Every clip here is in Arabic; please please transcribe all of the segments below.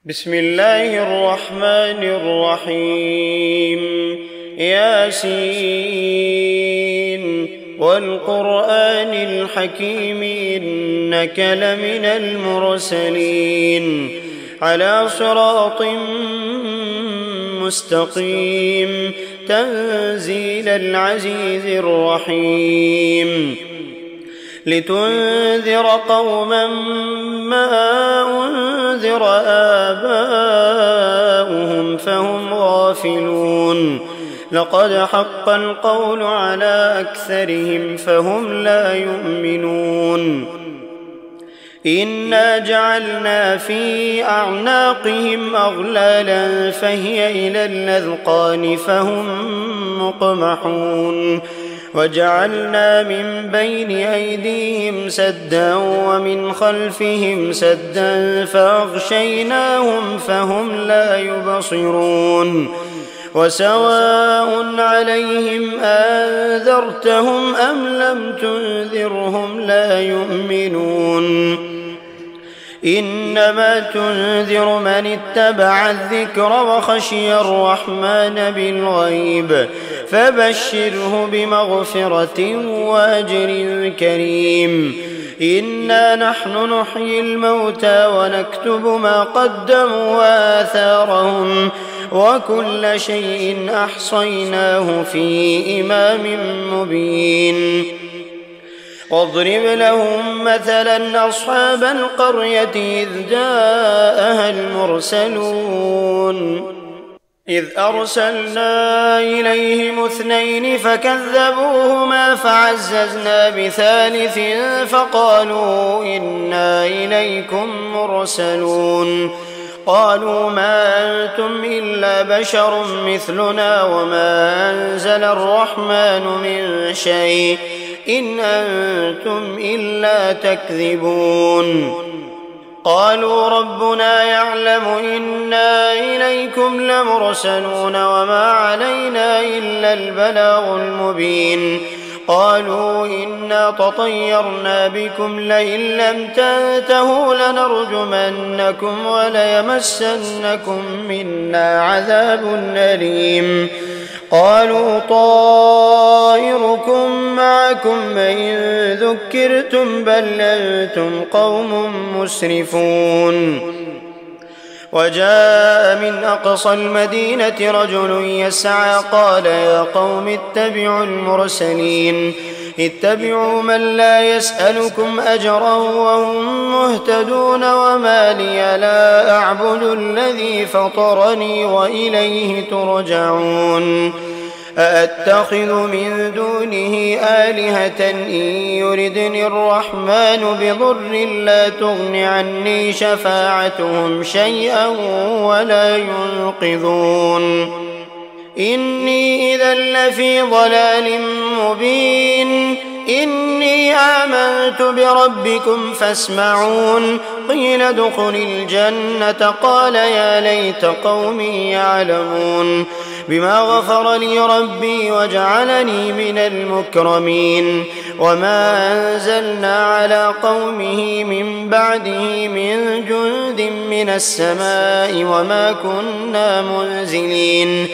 بسم الله الرحمن الرحيم. ياسين والقرآن الحكيم إنك لمن المرسلين على صراط مستقيم تنزيل العزيز الرحيم لتنذر قوما ما أنذر آباؤهم فهم غافلون لقد حق القول على أكثرهم فهم لا يؤمنون إنا جعلنا في أعناقهم أغلالا فهي إلى الأذقان فهم مقمحون وجعلنا من بين أيديهم سدا ومن خلفهم سدا فأغشيناهم فهم لا يبصرون وسواء عليهم أنذرتهم أم لم تنذرهم لا يؤمنون إنما تنذر من اتبع الذكر وخشي الرحمن بالغيب فبشره بمغفرة وأجر كريم إنا نحن نحيي الموتى ونكتب ما قدموا وآثارهم وكل شيء أحصيناه في إمام مبين واضرب لهم مثلا أصحاب القرية إذ جاءها المرسلون إذ أرسلنا إليهم 2 فكذبوهما فعززنا بثالث فقالوا إنا إليكم مرسلون قالوا ما أنتم إلا بشر مثلنا وما أنزل الرحمن من شيء إن أنتم إلا تكذبون قالوا ربنا يعلم إنا إليكم لمرسلون وما علينا إلا البلاغ المبين قالوا إنا تطيرنا بكم لئن لم تنتهوا لنرجمنكم وليمسنكم منا عذاب أليم قالوا طائركم معكم إن ذكرتم بل أنتم قوم مسرفون وجاء من أقصى المدينة رجل يسعى قال يا قوم اتبعوا المرسلين اتبعوا من لا يسألكم أجرا وهم مهتدون وما لي لا أعبد الذي فطرني وإليه ترجعون أأتخذ من دونه آلهة إن يردني الرحمن بضر لا تغن عني شفاعتهم شيئا ولا ينقذون إني إذا لفي ضلال مبين إني آمنت بربكم فاسمعون قيل ادخل الجنة قال يا ليت قومي يعلمون بما غفر لي ربي وجعلني من المكرمين وما أنزلنا على قومه من بعده من جند من السماء وما كنا منزلين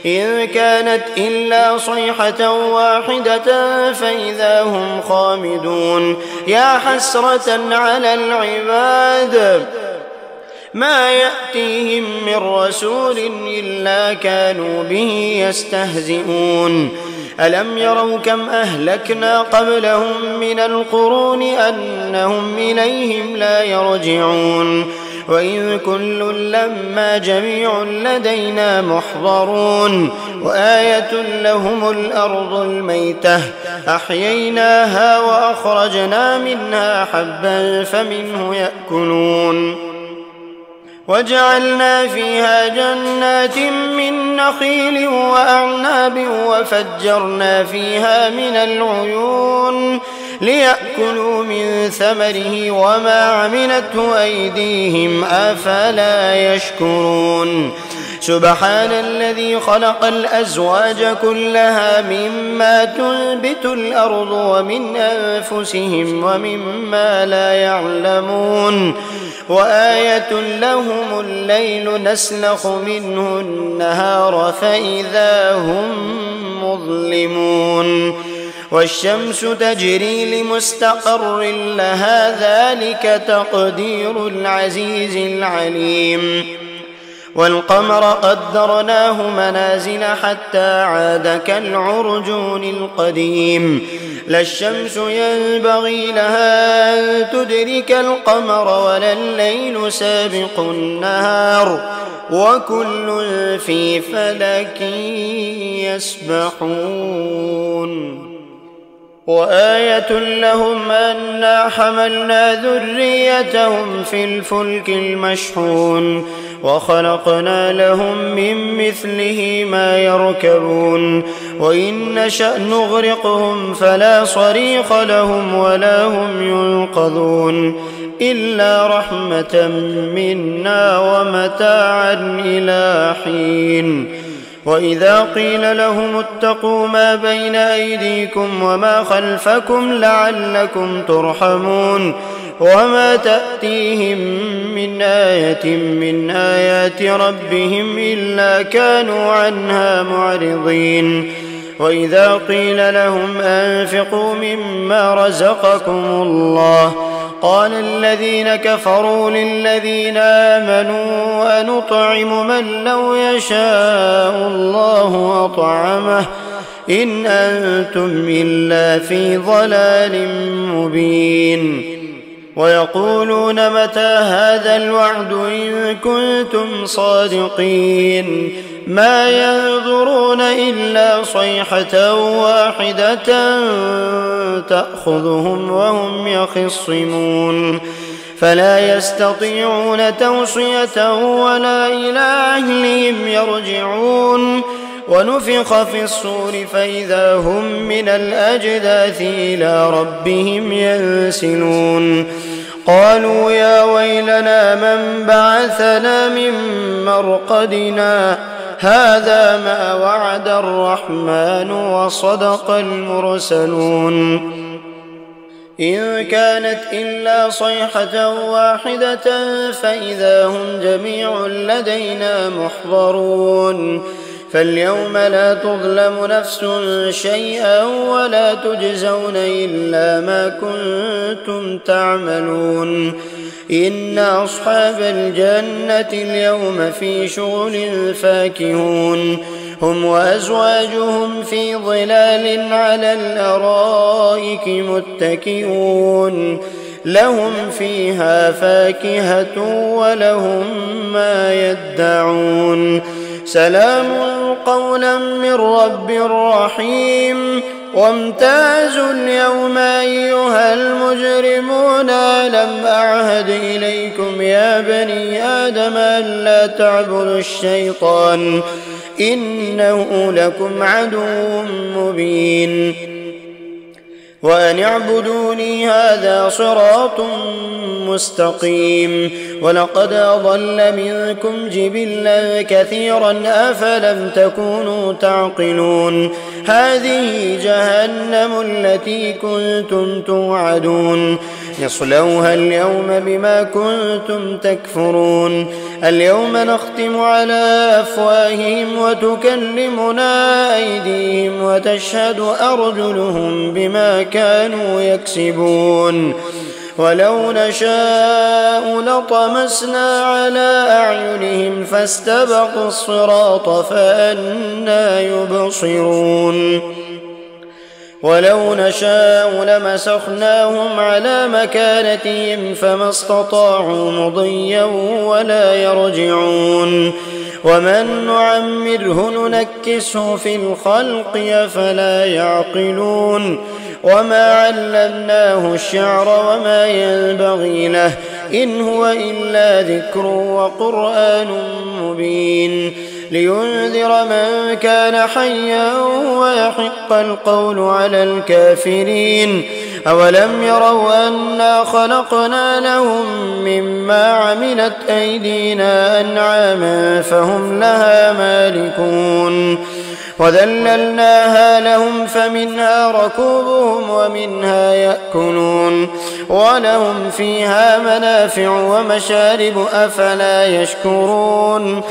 إن كانت إلا صيحة واحدة فإذا هم خامدون يا حسرة على العباد ما يأتيهم من رسول إلا كانوا به يستهزئون ألم يروا كم أهلكنا قبلهم من القرون أنهم إليهم لا يرجعون وإن كل لما جميع لدينا محضرون وآية لهم الأرض الميتة أحييناها وأخرجنا منها حبا فمنه يأكلون وجعلنا فيها جنات من نخيل وأعناب وفجرنا فيها من العيون ليأكلوا من ثمره وما عملته أيديهم أفلا يشكرون سبحان الذي خلق الأزواج كلها مما تنبت الأرض ومن أنفسهم ومما لا يعلمون وآية لهم الليل نسلخ منه النهار فإذا هم مظلمون والشمس تجري لمستقر لها ذلك تقدير العزيز العليم والقمر قدرناه منازل حتى عاد كالعرجون القديم لا الشمس ينبغي لها أن تدرك القمر ولا الليل سابق النهار وكل في فلك يسبحون وآية لهم أنا حملنا ذريتهم في الفلك المشحون وخلقنا لهم من مثله ما يركبون وإن نشأ نغرقهم فلا صريخ لهم ولا هم ينقذون إلا رحمة منا ومتاعا إلى حين وإذا قيل لهم اتقوا ما بين أيديكم وما خلفكم لعلكم ترحمون وما تأتيهم من آية من آيات ربهم إلا كانوا عنها معرضين وإذا قيل لهم أنفقوا مما رزقكم الله قال الذين كفروا للذين آمنوا أنطعم من لو يشاء الله أطعمه إن أنتم إلا في ضلال مبين ويقولون متى هذا الوعد إن كنتم صادقين ما ينظرون إلا صيحة واحدة تأخذهم وهم يخصمون فلا يستطيعون توصية ولا إلى أهلهم يرجعون ونفخ في الصور فإذا هم من الأجداث إلى ربهم ينسلون قالوا يا ويلنا من بعثنا من مرقدنا هذا ما وعد الرحمن وصدق المرسلون إن كانت إلا صيحة واحدة فإذا هم جميع لدينا محضرون فاليوم لا تظلم نفس شيئا ولا تجزون إلا ما كنتم تعملون إن أصحاب الجنة اليوم في شغل فاكهون هم وأزواجهم في ظلال على الأرائك متكئون لهم فيها فاكهة ولهم ما يدعون سلام قولا من رب رحيم وامتازوا اليوم أيها المجرمون ألم أعهد إليكم يا بني آدم ألا تعبدوا الشيطان إنه لكم عدو مبين وأن اعبدوني هذا صراط مستقيم ولقد أضل منكم جبلا كثيرا أفلم تكونوا تعقلون هذه جهنم التي كنتم توعدون اصلوها اليوم بما كنتم تكفرون اليوم نختم على أفواههم وتكلمنا أيديهم وتشهد أرجلهم بما كانوا يكسبون ولو نشاء لطمسنا على أعينهم فاستبقوا الصراط فأنى يبصرون ولو نشاء لمسخناهم على مكانتهم فما استطاعوا مضيا ولا يرجعون ومن نعمره ننكسه في الخلق أفلا يعقلون وما علمناه الشعر وما ينبغي له إن هو إلا ذكر وقرآن مبين لينذر من كان حيا ويحق القول على الكافرين أولم يروا أنا خلقنا لهم مما عملت أيدينا أنعاما فهم لها مالكون وذللناها لهم فمنها ركوبهم ومنها يأكلون ولهم فيها منافع ومشارب أفلا يشكرون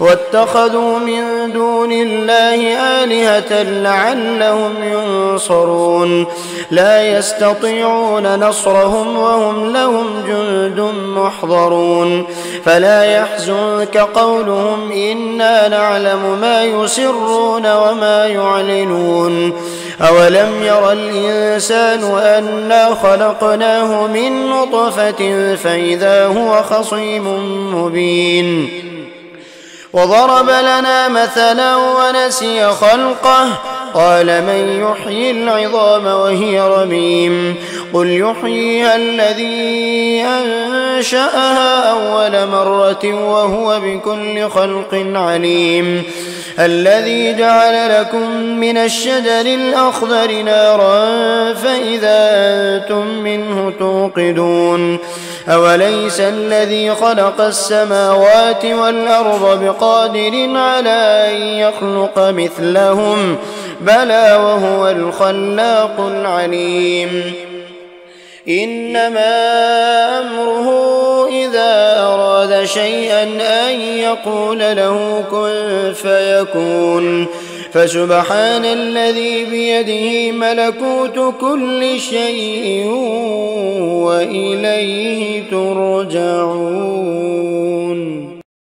واتخذوا من دون الله آلهة لعلهم ينصرون لا يستطيعون نصرهم وهم لهم جند محضرون فلا يحزنك قولهم إنا نعلم ما يسرون وما يعلنون أولم ير الإنسان أنا خلقناه من نطفة فإذا هو خصيم مبين وضرب لنا مثلا ونسي خلقه قال من يحيي العظام وهي رميم قل يحييها الذي أنشأها أول مرة وهو بكل خلق عليم الذي جعل لكم من الشجر الأخضر نارا فإذا أنتم منه توقدون أوليس الذي خلق السماوات والأرض بقادر على أن يخلق مثلهم بلى وهو الخلاق العليم إنما أمره إذا أراد شيئا أن يقول له كن فيكون فسبحان الذي بيده ملكوت كل شيء وإليه ترجعون